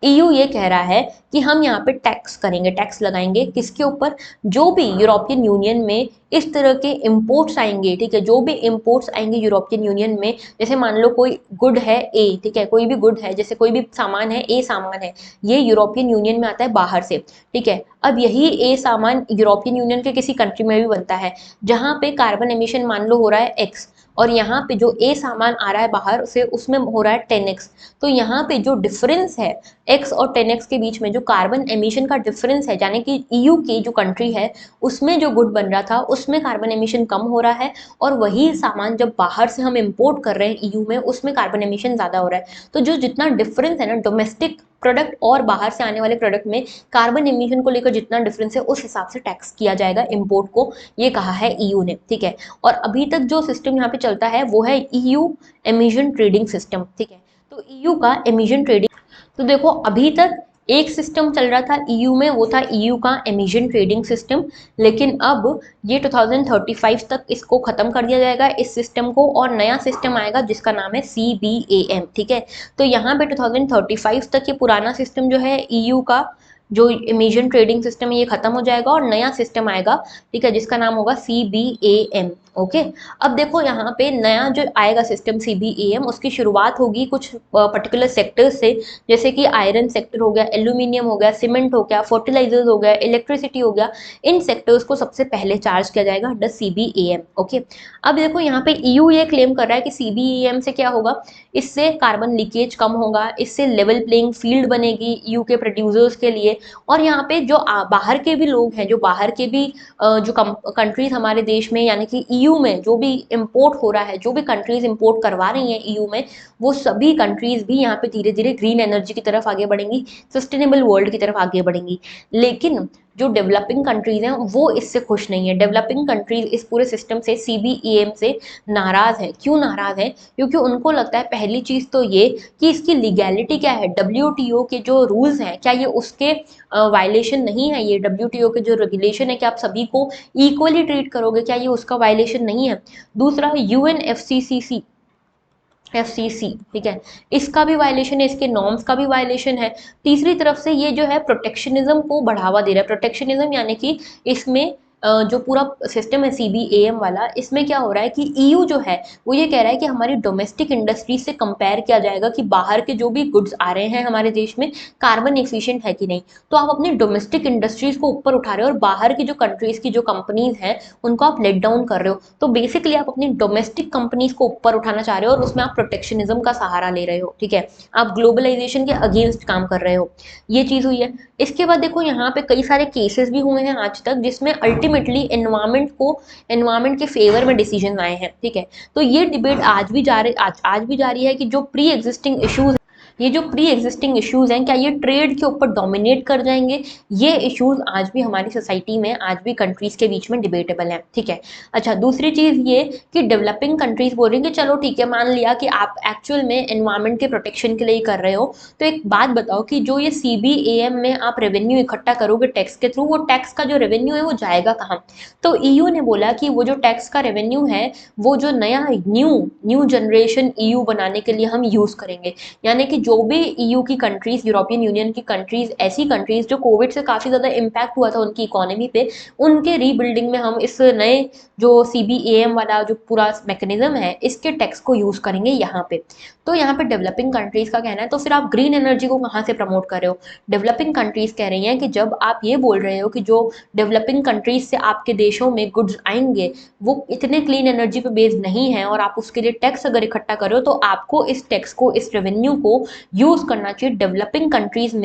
ईयू ये कह रहा है कि हम यहाँ पे टैक्स करेंगे, टैक्स लगाएंगे किसके ऊपर, जो भी यूरोपियन यूनियन में इस तरह के इंपोर्ट्स आएंगे, ठीक है, जो भी इंपोर्ट्स आएंगे यूरोपियन यूनियन में, जैसे मान लो कोई गुड है ए, ठीक है, कोई भी गुड है, जैसे कोई भी सामान है, ए सामान है, ये यूरोपियन यूनियन में आता है बाहर से, ठीक है। अब यही ए सामान यूरोपियन यूनियन के किसी कंट्री में भी बनता है जहाँ पे कार्बन एमिशन मान लो हो रहा है एक्स, और यहाँ पे जो ए सामान आ रहा है बाहर से उसमें हो रहा है 10x। तो यहाँ पे जो डिफरेंस है x और 10x के बीच में, जो कार्बन एमिशन का डिफरेंस है, यानी कि ईयू की जो कंट्री है उसमें जो गुड बन रहा था उसमें कार्बन एमिशन कम हो रहा है, और वही सामान जब बाहर से हम इंपोर्ट कर रहे हैं ईयू में उसमें कार्बन एमिशन ज्यादा हो रहा है। तो जो जितना डिफरेंस है ना डोमेस्टिक प्रोडक्ट और बाहर से आने वाले प्रोडक्ट में, कार्बन एमिशन को लेकर जितना डिफरेंस है उस हिसाब से टैक्स किया जाएगा इंपोर्ट को, ये कहा है ईयू ने, ठीक है। और अभी तक जो सिस्टम यहाँ पे चलता है वो है ईयू एमिशन ट्रेडिंग सिस्टम, ठीक है। तो ईयू का एमिशन ट्रेडिंग, तो देखो अभी तक एक सिस्टम चल रहा था ईयू में, वो था ईयू का एमिशन ट्रेडिंग सिस्टम, लेकिन अब ये 2035 तक इसको खत्म कर दिया जाएगा इस सिस्टम को, और नया सिस्टम आएगा जिसका नाम है CBAM, ठीक है। तो यहाँ पे 2035 तक ये पुराना सिस्टम जो है ईयू का जो एमिशन ट्रेडिंग सिस्टम है ये खत्म हो जाएगा, और नया सिस्टम आएगा, ठीक है, जिसका नाम होगा CBAM, ओके। अब देखो यहाँ पे नया जो आएगा सिस्टम CBAM, उसकी शुरुआत होगी कुछ पर्टिकुलर सेक्टर्स से, जैसे कि आयरन सेक्टर हो गया, एल्यूमिनियम हो गया, सीमेंट हो गया, फर्टिलाइजर्स हो गया, इलेक्ट्रिसिटी हो गया, इन सेक्टर्स को सबसे पहले चार्ज किया जाएगा अंडर CBAM, ओके। अब देखो यहाँ पे ईयू ये क्लेम कर रहा है कि CBAM से क्या होगा, इससे कार्बन लीकेज कम होगा, इससे लेवल प्लेइंग फील्ड बनेगी ईयू के प्रोड्यूसर्स के लिए, और यहाँ पे जो बाहर के भी लोग हैं, जो बाहर के भी जो कंट्रीज हमारे देश में, यानी कि ईयू में जो भी इंपोर्ट हो रहा है, जो भी कंट्रीज इंपोर्ट करवा रही हैं ईयू में, वो सभी कंट्रीज भी यहाँ पे धीरे धीरे ग्रीन एनर्जी की तरफ आगे बढ़ेंगी, सस्टेनेबल वर्ल्ड की तरफ आगे बढ़ेंगी। लेकिन जो डेवलपिंग कंट्रीज हैं वो इससे खुश नहीं है। डेवलपिंग कंट्रीज इस पूरे सिस्टम से, CBEM से नाराज है। क्यों नाराज है? क्योंकि उनको लगता है पहली चीज तो ये कि इसकी लीगैलिटी क्या है, WTO के जो रूल्स हैं क्या ये उसके वायलेशन नहीं है, ये WTO के जो रेगुलेशन है क्या आप सभी को इक्वली ट्रीट करोगे, क्या ये उसका वायलेशन नहीं है। दूसरा UNFCCC, ठीक है, इसका भी वायलेशन है, इसके नॉर्म्स का भी वायलेशन है। तीसरी तरफ से ये जो है प्रोटेक्शनिज्म को बढ़ावा दे रहा है। प्रोटेक्शनिज्म यानी कि इसमें जो पूरा सिस्टम है CBAM वाला, इसमें क्या हो रहा है कि EU जो है वो ये कह रहा है कि हमारी डोमेस्टिक इंडस्ट्री से कंपेयर किया जाएगा कि बाहर के जो भी गुड्स आ रहे हैं हमारे देश में कार्बन एफिशिएंट है कि नहीं। तो आप अपनी डोमेस्टिक इंडस्ट्रीज को ऊपर उठा रहे हो और बाहर की जो कंट्रीज की जो कंपनीज हैं उनको आप लेट डाउन कर रहे हो। तो बेसिकली आप अपनी डोमेस्टिक कंपनीज को ऊपर उठाना चाह रहे हो और उसमें आप प्रोटेक्शनिज्म का सहारा ले रहे हो, ठीक है, आप ग्लोबलाइजेशन के अगेंस्ट काम कर रहे हो। ये चीज हुई है। इसके बाद देखो यहाँ पे कई सारे केसेस भी हुए हैं आज तक जिसमें अल्टीमेटली एनवायरमेंट के फेवर में डिसीजन आए हैं, ठीक है। तो ये डिबेट आज भी जारी है कि जो प्री एग्जिस्टिंग इश्यूज, ये जो प्री एग्जिस्टिंग इश्यूज हैं क्या ये ट्रेड के ऊपर डोमिनेट कर जाएंगे। ये इश्यूज आज भी हमारी सोसाइटी में, आज भी कंट्रीज के बीच में डिबेटेबल हैं, ठीक है। अच्छा, दूसरी चीज ये कि डेवलपिंग कंट्रीज बोल रही हैं कि चलो ठीक है, मान लिया कि आप एक्चुअल में एनवायरमेंट के प्रोटेक्शन के लिए ही कर रहे हो, तो एक बात बताओ कि जो ये CBAM में आप रेवेन्यू इकट्ठा करोगे टैक्स के थ्रू, वो टैक्स का जो रेवेन्यू है वो जाएगा कहाँ? तो EU ने बोला कि वो जो टैक्स का रेवेन्यू है वो जो नया न्यू जनरेशन EU बनाने के लिए हम यूज करेंगे। यानी कि जो भी EU की कंट्रीज, यूरोपियन यूनियन की कंट्रीज, ऐसी कंट्रीज जो कोविड से काफी ज्यादा इम्पैक्ट हुआ था उनकी इकोनॉमी पे, उनके रीबिल्डिंग में हम इस नए जो CBAM वाला जो पूरा मैकेनिज्म है इसके टैक्स को यूज करेंगे यहाँ पे। तो यहाँ पे डेवलपिंग कंट्रीज का कहना है, तो फिर आप ग्रीन एनर्जी को कहाँ से प्रमोट कर रहे हो? डेवलपिंग कंट्रीज कह रही हैं कि जब आप ये बोल रहे हो कि जो डेवलपिंग कंट्रीज से आपके देशों में गुड्स आएंगे वो इतने क्लीन एनर्जी पे बेस्ड नहीं है और आप उसके लिए टैक्स अगर इकट्ठा करो तो आपको इस टैक्स को, इस रेवेन्यू को यूज करना चाहिए डेवलपिंग कंट्रीज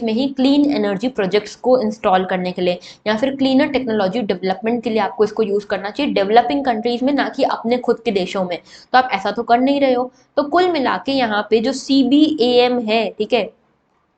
में ही क्लीन एनर्जी प्रोजेक्ट्स को इंस्टॉल करने के लिए, या फिर क्लीनर टेक्नोलॉजी डेवलपमेंट के लिए आपको इसको यूज करना चाहिए डेवलपिंग कंट्रीज में, ना कि अपने खुद के देशों में। तो आप ऐसा तो कर नहीं रहे हो। तो कुल मिला के यहाँ पे जो CBAM है, ठीक है,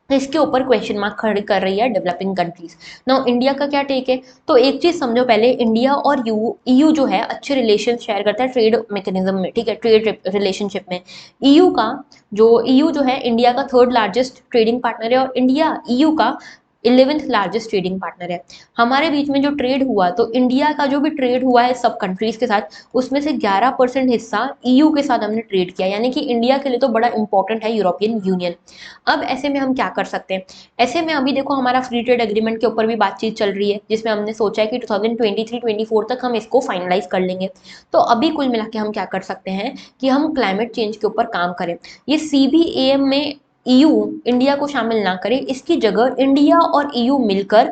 इसके ऊपर क्वेश्चन मार्क खड़े कर रही है डेवलपिंग कंट्रीज। नाउ इंडिया का क्या टेक है? तो एक चीज समझो पहले, इंडिया और EU जो है अच्छे रिलेशन शेयर करता है ट्रेड मैकेनिज्म में, ठीक है, ट्रेड रिलेशनशिप में। EU जो है इंडिया का 3rd लार्जेस्ट ट्रेडिंग पार्टनर है और इंडिया EU का 11th लार्जेस्ट ट्रेडिंग पार्टनर है। हमारे बीच में जो ट्रेड हुआ, तो इंडिया का जो भी ट्रेड हुआ है सब कंट्रीज के साथ, उसमें से 11% हिस्सा EU के साथ हमने ट्रेड किया, यानी कि इंडिया के लिए तो बड़ा इंपॉर्टेंट है यूरोपियन यूनियन। अब ऐसे में हम क्या कर सकते हैं? ऐसे में अभी देखो हमारा फ्री ट्रेड एग्रीमेंट के ऊपर भी बातचीत चल रही है जिसमें हमने सोचा है कि 2023-24 तक हम इसको फाइनलाइज कर लेंगे। तो अभी कुल मिला के हम क्या कर सकते हैं कि हम क्लाइमेट चेंज के ऊपर काम करें। ये CBAM में EU इंडिया को शामिल ना करे, इसकी जगह इंडिया और EU मिलकर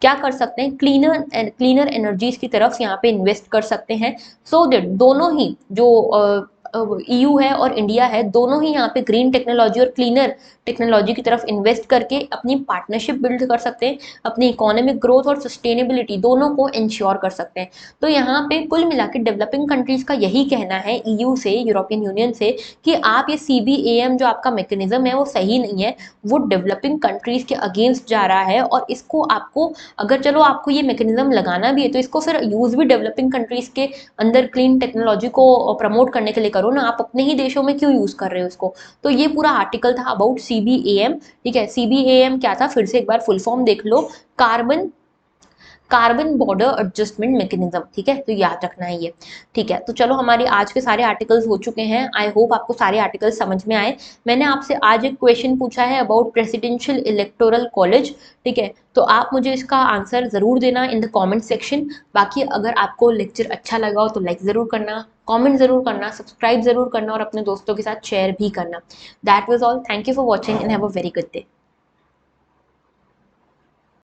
क्या कर सकते हैं, क्लीनर एनर्जीज की तरफ यहाँ पे इन्वेस्ट कर सकते हैं। सो दैट दोनों ही जो EU है और इंडिया है, दोनों ही यहाँ पे ग्रीन टेक्नोलॉजी और क्लीनर टेक्नोलॉजी की तरफ इन्वेस्ट करके अपनी पार्टनरशिप बिल्ड कर सकते हैं, अपनी इकोनॉमिक ग्रोथ और सस्टेनेबिलिटी दोनों को इंश्योर कर सकते हैं। तो यहाँ पे कुल मिला के डेवलपिंग कंट्रीज का यही कहना है EU से, यूरोपियन यूनियन से, कि आप ये CBAM जो आपका मैकेनिज्म है वो सही नहीं है, वो डेवलपिंग कंट्रीज के अगेंस्ट जा रहा है और इसको आपको, अगर चलो आपको ये मैकेनिज्म लगाना भी है तो इसको फिर यूज भी डेवलपिंग कंट्रीज के अंदर क्लीन टेक्नोलॉजी को प्रमोट करने के लिए करो ना, आप अपने ही देशों में क्यों यूज कर रहे हो इसको। तो ये पूरा आर्टिकल था अबाउट CBAM, ठीक है। CBAM क्या था, फिर से एक बार फुल फॉर्म देख लो, कार्बन बॉर्डर एडजस्टमेंट मैकेनिज्म, ठीक है, तो याद रखना है ये, ठीक है। तो चलो हमारे आज के सारे आर्टिकल्स हो चुके हैं। आई होप आपको सारे आर्टिकल्स समझ में आए। मैंने आपसे आज एक क्वेश्चन पूछा है अबाउट प्रेसिडेंशियल इलेक्टोरल कॉलेज, ठीक है, तो आप मुझे इसका आंसर जरूर देना इन द कमेंट सेक्शन। बाकी अगर आपको लेक्चर अच्छा लगा हो तो लाइक जरूर करना, कमेंट जरूर करना, सब्सक्राइब जरूर करना और अपने दोस्तों के साथ शेयर भी करना। That was all. Thank you for watching and have a very good day.